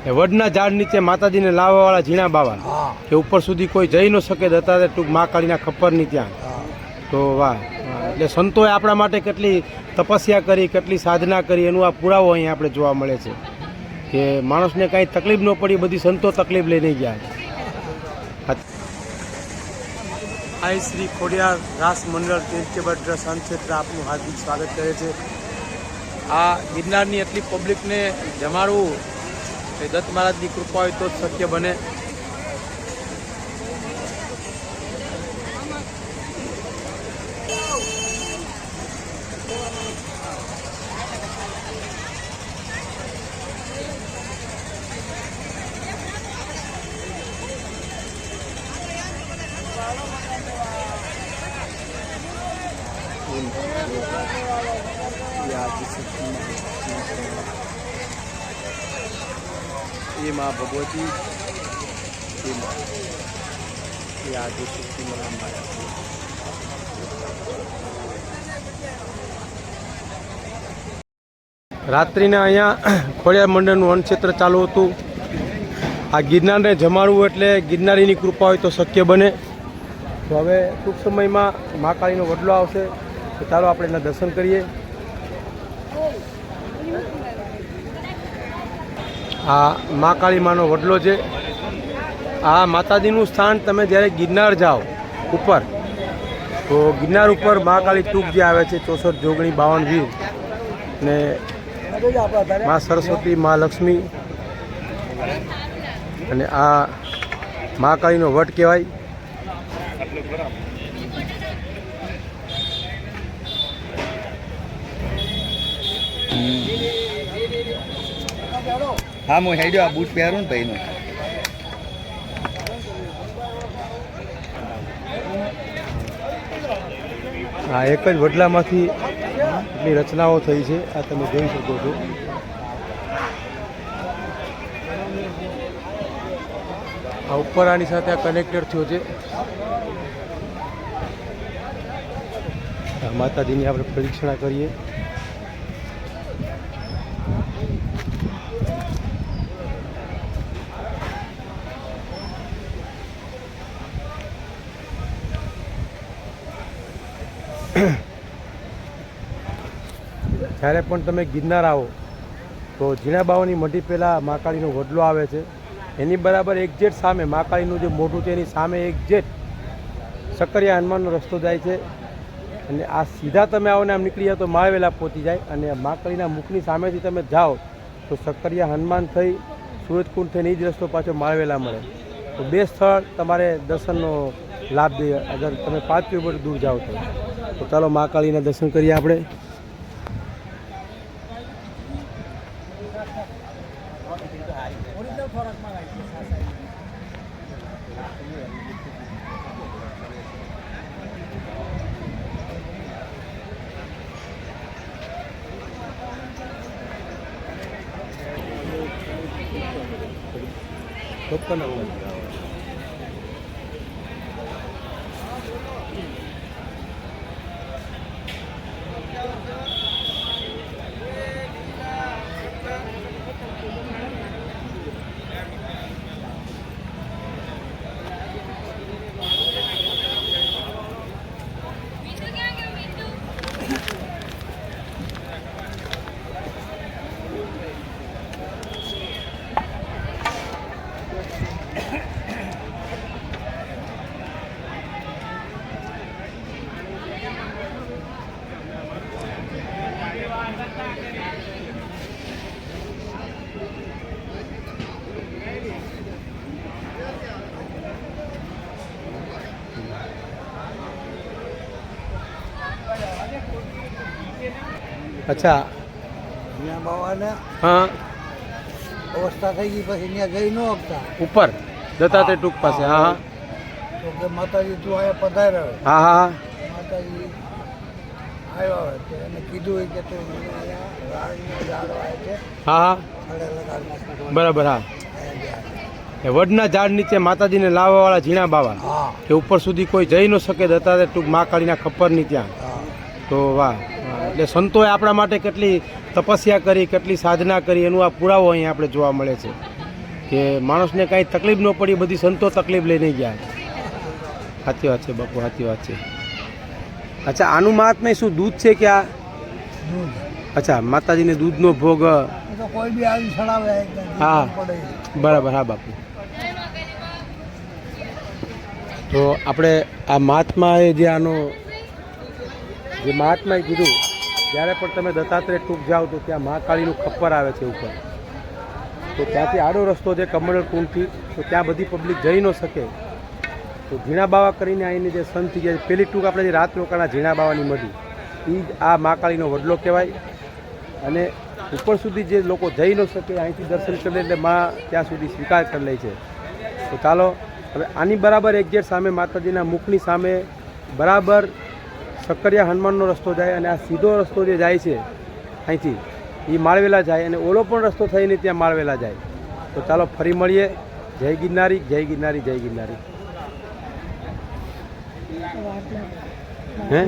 એ વડના ઝાડ નીચે માતાજીને લાવવાવાળા ઝીણા બાવા કે ઉપર સુધી કોઈ જઈ ન શકે દત્તાત્રેય ટૂંક મા કાળીના ખપ્પરની ત્યાં. તો વાહ, એટલે સંતોએ આપણા માટે કેટલી તપસ્યા કરી, કેટલી સાધના કરી, એનું આ પુરાવો અહીં આપણે જોવા મળે છે કે માણસને કાંઈ તકલીફ ન પડી, બધી સંતો તકલીફ લઈને ગયા. આ શ્રી ખોડિયાર રાસ મંડળ ચેરિટેબલ ટ્રસ્ટ અંધક્ષેત્ર આપનું હાર્દિક સ્વાગત કરે છે. આ ગિરનારની એટલી પબ્લિકને જમાડવું એ દત્ત મહારાજની કૃપા હોય તો જ શક્ય બને. ये माँ भगवती, ये आदि शक्ति રાત્રિના અહીંયા ખોડિયાર મંડળનું અન્નક્ષેત્ર ચાલુ હતું. આ ગિરનારને જમાડવું એટલે ગિરનારીની કૃપા હોય તો શક્ય બને. તો હવે ટૂંક સમયમાં મા કાળીનો વડલો આવશે, તો ચાલો આપણે એના દર્શન કરીએ. આ મા કાળી માનો વડલો છે. આ માતાજીનું સ્થાન તમે જ્યારે ગિરનાર જાઓ ઉપર, તો ગિરનાર ઉપર મા કાળી ટૂંક જે આવે છે 64 જોગણી 52 વીર ને મા સરસ્વતી, મા લક્ષ્મી અને આ મા કાળીનો વટ કહેવાય. હા, હું હેડ્યો આ બૂટ પહેરું ને ભાઈનું. હા, એક જ વડલામાંથી એટલી રચનાઓ થઈ છે, આ તમે જોઈ શકો છો. આ ઉપર આની સાથે આ કનેક્ટેડ થયો છે. માતાજીની આપણે પરીક્ષણા કરીએ. જ્યારે પણ તમે ગિરનાર આવો તો ઝીણા બાવાની મઢી પહેલાં મા કાળીનો વડલો આવે છે. એની બરાબર એક્ઝેક્ટ સામે મા કાળીનું જે મોઢું છે એની સામે એક્ઝેક્ટ સક્કરિયા હનુમાનનો રસ્તો જાય છે. અને આ સીધા તમે આવો ને આમ નીકળી જાઓ તો માળવેલા પહોંચી જાય. અને મા કાળીના મુખની સામેથી તમે જાઓ તો સક્કરિયા હનુમાન થઈ સૂરજકુંડ થઈને એ જ રસ્તો પાછો માળવેલા મળે. તો બે સ્થળ તમારે દર્શનનો લાભ દે અગર તમે 5 કિલોમીટર દૂર જાઓ તો ચાલો મા કાળીના દર્શન કરીએ આપણે. અચ્છા, અહીંયા બાવાને હા અવસ્થા થઈ ગઈ, પછી અહીંયા જઈ ન શકતા ઉપર દત્તાત્રેય ટૂંક પાસે. હા હા, તો કે માતાજી તું અહીંયા પધાર્યો. હા હા, માતાજી આવ્યો હોય તો એને કીધું કે તું અહીંયા રાણીનો ઝાડ આવે છે, હા હા, બરાબર. હા, એ વડના ઝાડ નીચે માતાજીને લાવવાવાળા ઝીણા બાવા કે ઉપર સુધી કોઈ જઈ ન શકે દત્તાત્રેય ટૂંક મા કાળીના ખપ્પરની ત્યાં. તો વાહ, એટલે સંતોએ આપણા માટે કેટલી તપસ્યા કરી, કેટલી સાધના કરી, એનું આ પુરાવો અહીં આપણે જોવા મળે છે કે માણસને કાંઈ તકલીફ ન પડી, બધી સંતો તકલીફ લઈને ગયા. સાચી વાત છે બાપુ, સાચી વાત છે. અચ્છા, આનું મહાત્મ્ય શું દૂધ છે કે આ? દૂધ અચ્છા, માતાજીને દૂધનો ભોગ. એ તો કોઈ બી આવી ચડાવે એકદમ હા. પડે. બરાબર, હા બાપુ. તો આપણે આ મહાત્માએ જે આનો જે મહાત્માએ કીધું, જ્યારે પણ તમે દત્તાત્રેય ટૂંક જાઓ તો ત્યાં મહાકાળીનું ખપ્પર આવે છે ઉપર. તો ત્યાંથી આડો રસ્તો છે કમળ કુંડથી, તો ત્યાં બધી પબ્લિક જઈ ન શકે. તો ઝીણા બાવા કરીને અહીંની જે સંત જે પેલી ટૂંક આપણે જે રાત રોકાણા ઝીણા બાવાની મઢી, એ જ આ મહાકાળીનો વડલો કહેવાય. અને ઉપર સુધી જે લોકો જઈ ન શકે અહીંથી દર્શન કરી લે એટલે માં ત્યાં સુધી સ્વીકાર કરી લે છે. તો ચાલો હવે આની બરાબર એક્ઝેક્ટ સામે માતાજીના મુખની સામે બરાબર સક્કરિયા હનુમાનનો રસ્તો જાય, અને આ સીધો રસ્તો જે જાય છે અહીંથી એ માળવેલા જાય, અને ઓલો પણ રસ્તો થઈને ત્યાં માળવેલા જાય. તો ચાલો ફરી મળીએ. જય ગિરનારી, જય ગિરનારી, જય ગિરનારી. હે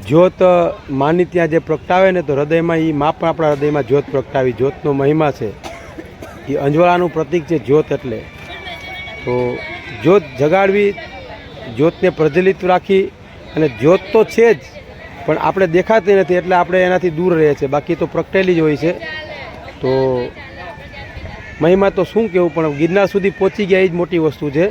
જ્યોત માની ત્યાં જે પ્રગટાવે ને, તો હૃદયમાં એ મા પણ આપણા હૃદયમાં જ્યોત પ્રગટાવી. જ્યોતનો મહિમા છે, એ અંજવાળાનું પ્રતીક છે જ્યોત એટલે. તો જ્યોત જગાડવી, જ્યોતને પ્રજ્વલિત રાખી, અને જ્યોત તો છે જ પણ આપણે દેખાતી નથી એટલે આપણે એનાથી દૂર રહીએ છીએ, બાકી તો પ્રગટેલી જ હોય છે. તો મહિમા તો શું કહેવું, પણ ગિરનાર સુધી પહોંચી ગયા એ જ મોટી વસ્તુ છે.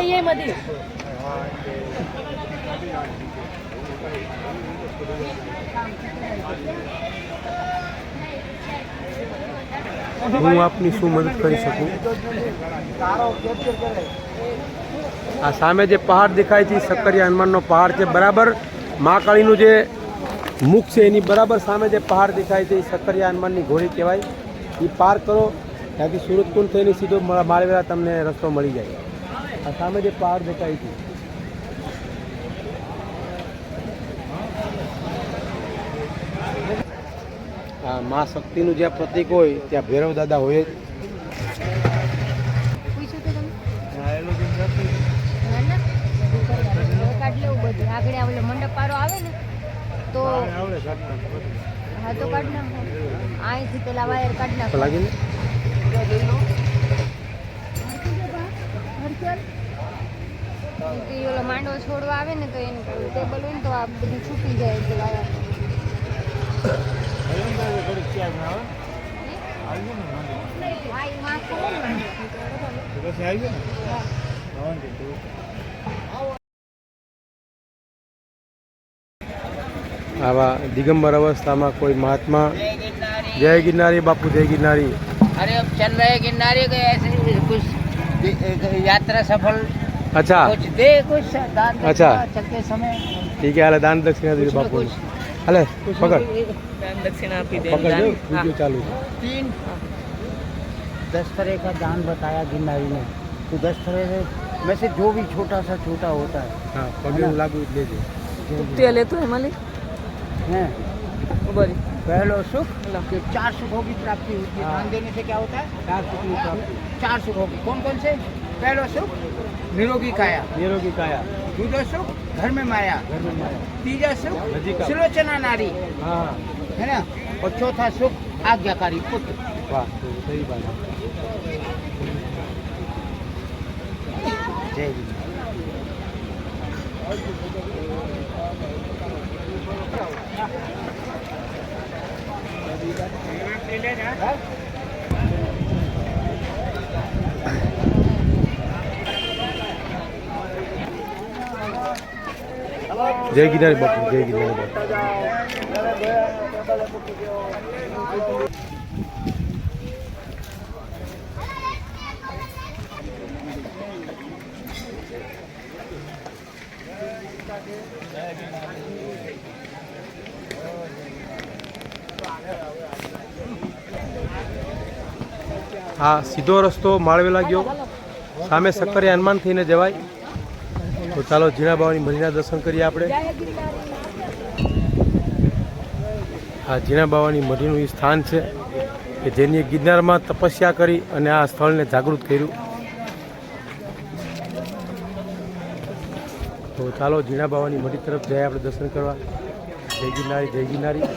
ये मधी હું આપની શું મદદ કરી શકું? આ સામે જે પહાડ દેખાય છે, સક્કરિયા હનુમાનનો પહાડ છે. બરાબર મહાકાળીનું જે મુખ છે એની બરાબર સામે જે પહાડ દેખાય છે એ સક્કરિયા હનુમાનની ઘોડી કહેવાય. એ પાર કરો ત્યાંથી સુરતકુંડ થઈને સીધો માળવેલા તમને રસ્તો મળી જાય. આ સામે જે પહાડ દેખાય છે, આ મા શક્તિનું જ્યાં પ્રતીક હોય ત્યાં ભૈરવ દાદા હોય જ. પૂછ્યું તો તમે કાઢ લેવું બધું આગળ ઓલો મંડપ પારો આવે ને તો હા તો કાઢ નાખો અહીંથી પેલા વાયર કાઢ નાખો લાગીને ઓલો માંડવો છોડવા આવે ને તો એને ટેબલ હોય ને તો આ બધું છૂટી જાય છે વાયર. આવા દિગંબર અવસ્થામાં કોઈ મહાત્મા જય ગિરનારી બાપુ, જય ગિરનારી. अरे अब चल रहे गिरनारी के ऐसे कुछ यात्रा सफल अच्छा कुछ दे कुछ दान दक्षिणा अच्छा। चलते समय ठीक है, हाले दान दक्षिणा दीजिए कुछ न बापू. कुछ हाले पकड़ दान दक्षिणा आपी दे पकड़ दो, वीडियो चालू है. 10 तरह का दान बताया गिरनारी ने, तो 10 तरह में से जो भी छोटा सा छोटा होता है हाँ पगड़ी लागू ले दे. તે લેતો હે માલિક हैं બરી पहलो सुख कि 4 सुखों की प्राप्ति होती है। दान देने से क्या होता है? 4 सुखों की प्राप्ति। 4 सुखों की कौन कौन से? पहलो सुख निरोगी काया, निरोगी काया. दूसरा सुख घर में माया, घर में माया. तीसरा सुख नजीक आ. सुलोचना नारी, हाँ है ना, और चौथा सुख आज्ञाकारी पुत्र। वाह, तो सही बात है. जय जय गिरनारी बापू, जय गिरनारी बापू. હા સીધો રસ્તો માળવેલા ગયો, સામે સક્કરિયા હનુમાન થઈને જવાય. તો તો ચાલો ઝીણા બાવાની મઢીના દર્શન કરીએ આપણે. આ ઝીણા બાવાની મઢીનું એ સ્થાન છે કે જેની ગિરનારમાં તપસ્યા કરી અને આ સ્થળને જાગૃત કર્યું. તો ચાલો ઝીણા બાવાની મઢી તરફ જઈએ આપણે દર્શન કરવા. જય ગિરનારી, જય ગિરનારી.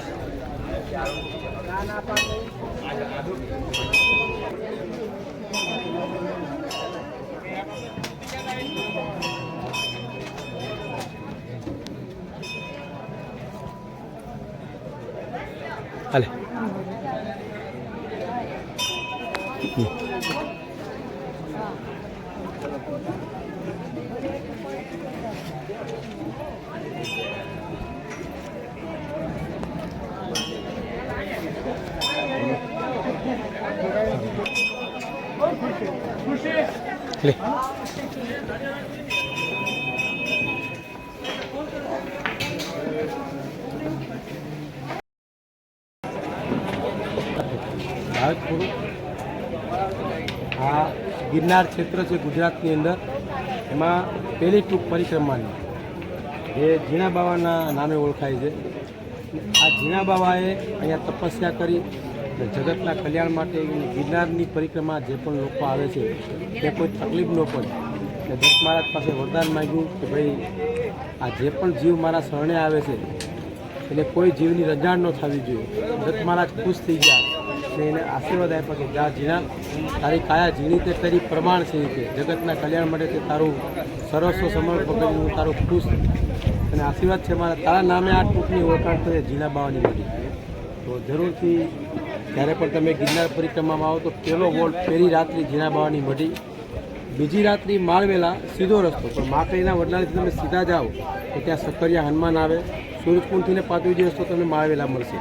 હાલે લે આ ગિરનાર ક્ષેત્ર છે ગુજરાતની અંદર. એમાં પહેલી ટૂંક પરિક્રમાની જે ઝીણા બાવાના નામે ઓળખાય છે. આ ઝીણા બાવાએ અહીંયા તપસ્યા કરી જગતના કલ્યાણ માટે ગિરનારની પરિક્રમા જે પણ લોકો આવે છે તે કોઈ તકલીફ ન પડે. એટલે દત્ત મહારાજ પાસે વરદાન માગ્યું કે ભાઈ આ જે પણ જીવ મારા શરણે આવે છે એને કોઈ જીવની રંજાણ ન થવી જોઈએ. દત્ત મહારાજ ખુશ થઈ ગયા અને એને આશીર્વાદ આપ્યા કે જા ઝીણા, તારી કાયા ઝીણી તે તારી પ્રમાણ છે કે જગતના કલ્યાણ માટે તે તારું સર્વસ્વ સમર્પણ કરી હું તારું ખુશ અને આશીર્વાદ છે મારા. તારા નામે આ ટૂંકની ઓળખાણ થશે ઝીણા બાવાની મઢી. તો જરૂરથી જ્યારે પણ તમે ગિરનાર પરિક્રમામાં આવો તો પહેલો વોલ્ટ પહેલી રાત્રિ ઝીણા બાવાની મઢી, બીજી રાત્રિ માળવેલા સીધો રસ્તો. પણ માકડીના વડલાથી તમે સીધા જાઓ તો ત્યાં સક્કરિયા હનુમાન આવે. સૂરજકુંડથીને 5 દિવસ તો તમને માળવેલા મળશે.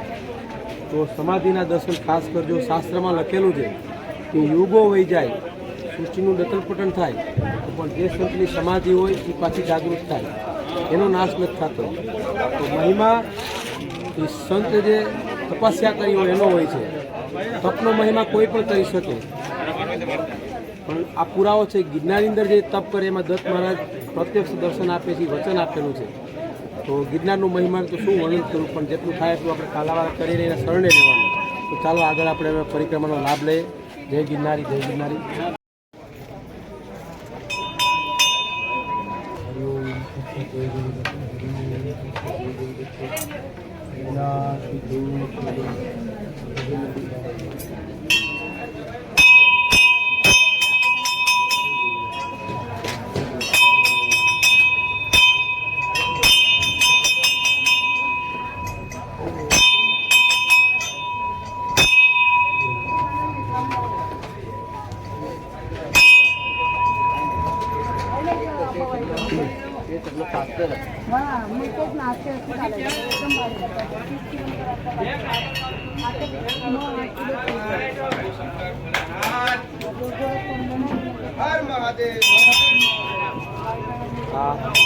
તો સમાધિના દર્શન ખાસ કરજો. શાસ્ત્રમાં લખેલું છે કે યુગો વહી જાય, સૃષ્ટિનું દતલપતન થાય તો પણ જે સંતની સમાધિ હોય એ પાછી જાગૃત થાય, એનો નાશ નથી થતો. તો મહિમા એ સંત જે તપસ્યા કરી હોય એનો હોય છે. તપનો મહિમા કોઈ પણ કરી શકે, પણ આ પુરાવો છે ગિરનારની અંદર જે તપ કરે એમાં દત્ત મહારાજ પ્રત્યક્ષ દર્શન આપે છે, વચન આપેલું છે. તો ગિરનારનું મહિમા તો શું વર્ણન કરું, પણ જેટલું થાય એટલું આપણે કાલાવાળા કરીને એના શરણે રહેવાનું. તો ચાલો આગળ આપણે હવે પરિક્રમાનો લાભ લઈએ. જય ગિરનારી, જય ગિરનારી.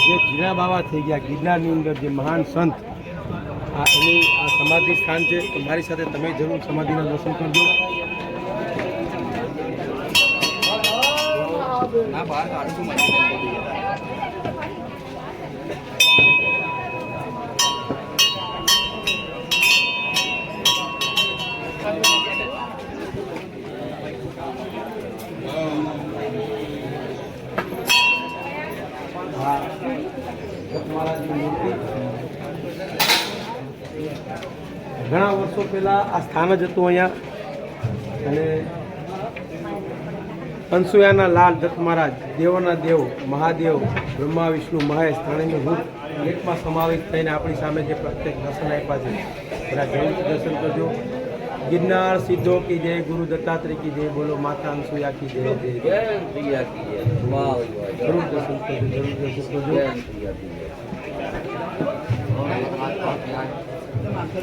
જે ઝીણા બાવા થઈ ગયા ગિરનારની અંદર, જે મહાન સંત, એની આ સમાધિ સ્થાન છે. તો મારી સાથે તમે જરૂર સમાધિના દર્શન કરજો. ઘણા વર્ષો પહેલાં આ સ્થાન જ હતું અહીંયા. અને અનસુયાના લાલ દત્ત મહારાજ, દેવોના દેવ મહાદેવ બ્રહ્મા વિષ્ણુ મહેશ ત્રણેયનું રૂપ એકમાં સમાવેશ થઈને આપણી સામે જે પ્રત્યેક દર્શન આપ્યા છે બધા જરૂર દર્શન કરજો. गिरनार सिद्धो की जय, गुरु दत्तात्रेय की जय, बोलो माता अनसुया की जय जय जरूर दर्शन करજો, जरूर दर्शन करજો.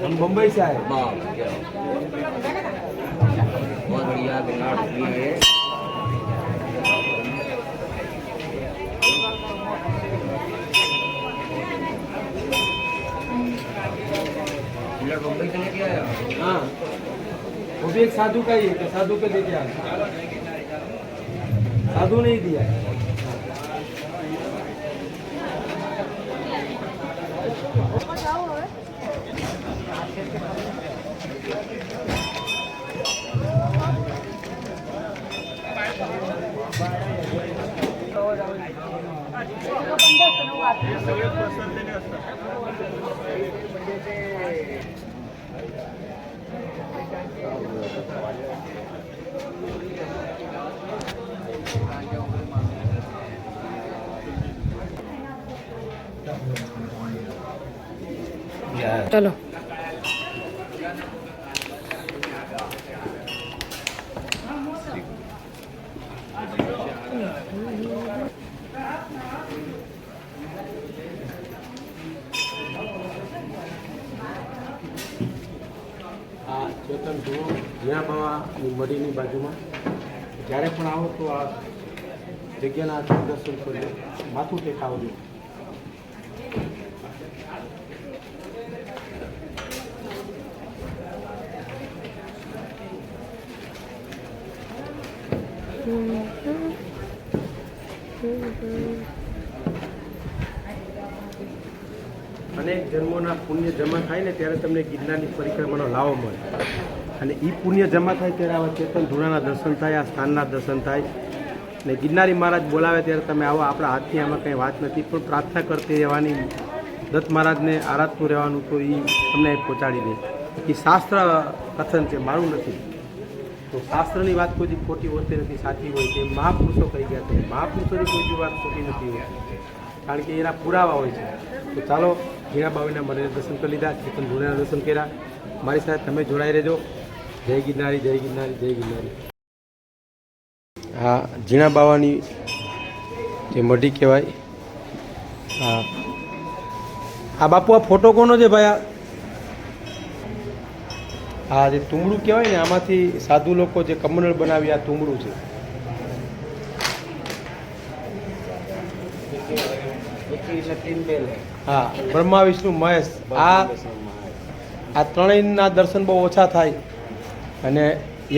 हम मुंबई से आए. बहुत बढ़िया गिरनार है. मुंबई से लेके आया. हाँ, वो भी एक साधु का ही है कि साधु को लेके आया. साधु नहीं दिया है. નવું આપ્યું. ચલો આ ચેતન ધુઓ જ્યાં બાવાની મઢીની બાજુમાં જ્યારે પણ આવો તો આ જગ્યાના દર્શન કરજો, માથું ટેકાવજો. અનેક જન્મોના પુણ્ય જમા થાય ને ત્યારે તમને ગિરનારની પરિક્રમાનો લાવો મળે, અને એ પુણ્ય જમા થાય ત્યારે આવા ચેતન ધૂળાના દર્શન થાય, આ સ્થાનના દર્શન થાય. ને ગિરનારી મહારાજ બોલાવે ત્યારે તમે આવો. આપણા હાથની આમાં કંઈ વાત નથી, પણ પ્રાર્થના કરતી રહેવાની, દત્ત મહારાજને આરાધતું રહેવાનું, તો એ તમને પહોંચાડી દે. એ શાસ્ત્ર કથન છે, મારું નથી. તો શાસ્ત્રની વાત કોઈ ખોટી હોતી નથી, સાચી હોય છે. મહાપુરુષો કહી ગયા છે, મહાપુરુષોની કોઈ વાત ખોટી નથી હોતી, કારણ કે એના પુરાવા હોય છે. તો ચાલો ઝીણા બાવીના મંદિરના દર્શન કરી લીધા, ચેતન ધૂળાના દર્શન કર્યા. મારી સાથે તમે જોડાઈ રહેજો. જય ગિરનારી, જય ગિરનારી, જય ગિરનારી. હા, ઝીણા બાવાની જે મઢી કહેવાય. હા હા બાપુ, આ ફોટો કોનો છે ભાઈ? આ જે તુંબડું કહેવાય ને, આમાંથી સાધુ લોકો જે કમનળ બનાવી, આ તુંબડું છે. હા, બ્રહ્મા વિષ્ણુ મહેશ, આ ત્રણેયના દર્શન બહુ ઓછા થાય, અને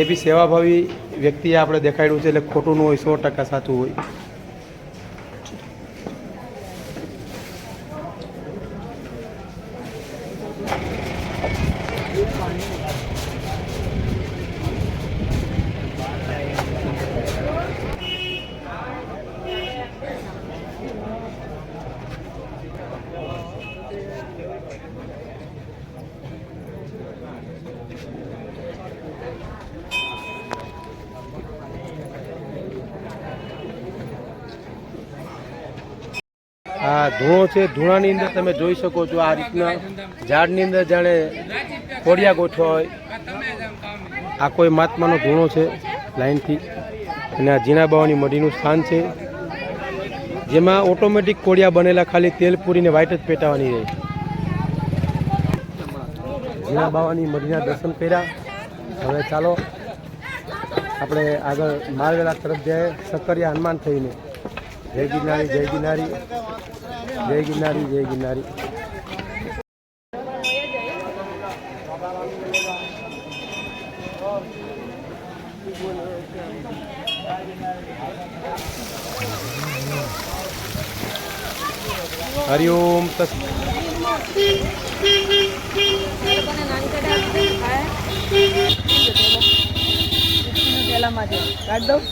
એ બી સેવાભાવી વ્યક્તિએ આપણે દેખાડ્યું છે, એટલે ખોટું ન હોય, 100% સાચું હોય. આ ધૂળો છે, ધૂળાની અંદર તમે જોઈ શકો છો આ રીતના ઝાડની અંદર જાણે કોડિયા ગોઠવા હોય. આ કોઈ મહાત્માનો ધૂળો છે લાઈનથી, અને આ ઝીણા બાવાની મઢીનું સ્થાન છે, જેમાં ઓટોમેટિક કોડિયા બનેલા, ખાલી તેલ પૂરીને વાઇટ જ પેટાવાની રહે. ઝીણા બાવાની મઢીના દર્શન કર્યા. હવે ચાલો આપણે આગળ માળવેલા તરફ જઈએ, સક્કરિયા હનુમાન થઈને. જય ગિરનારી, જય ગિરનારી, જય ગિરનારી, જય ગિરનારી. હરિઓમ તસ્ પેલામાં કાઢ દઉં.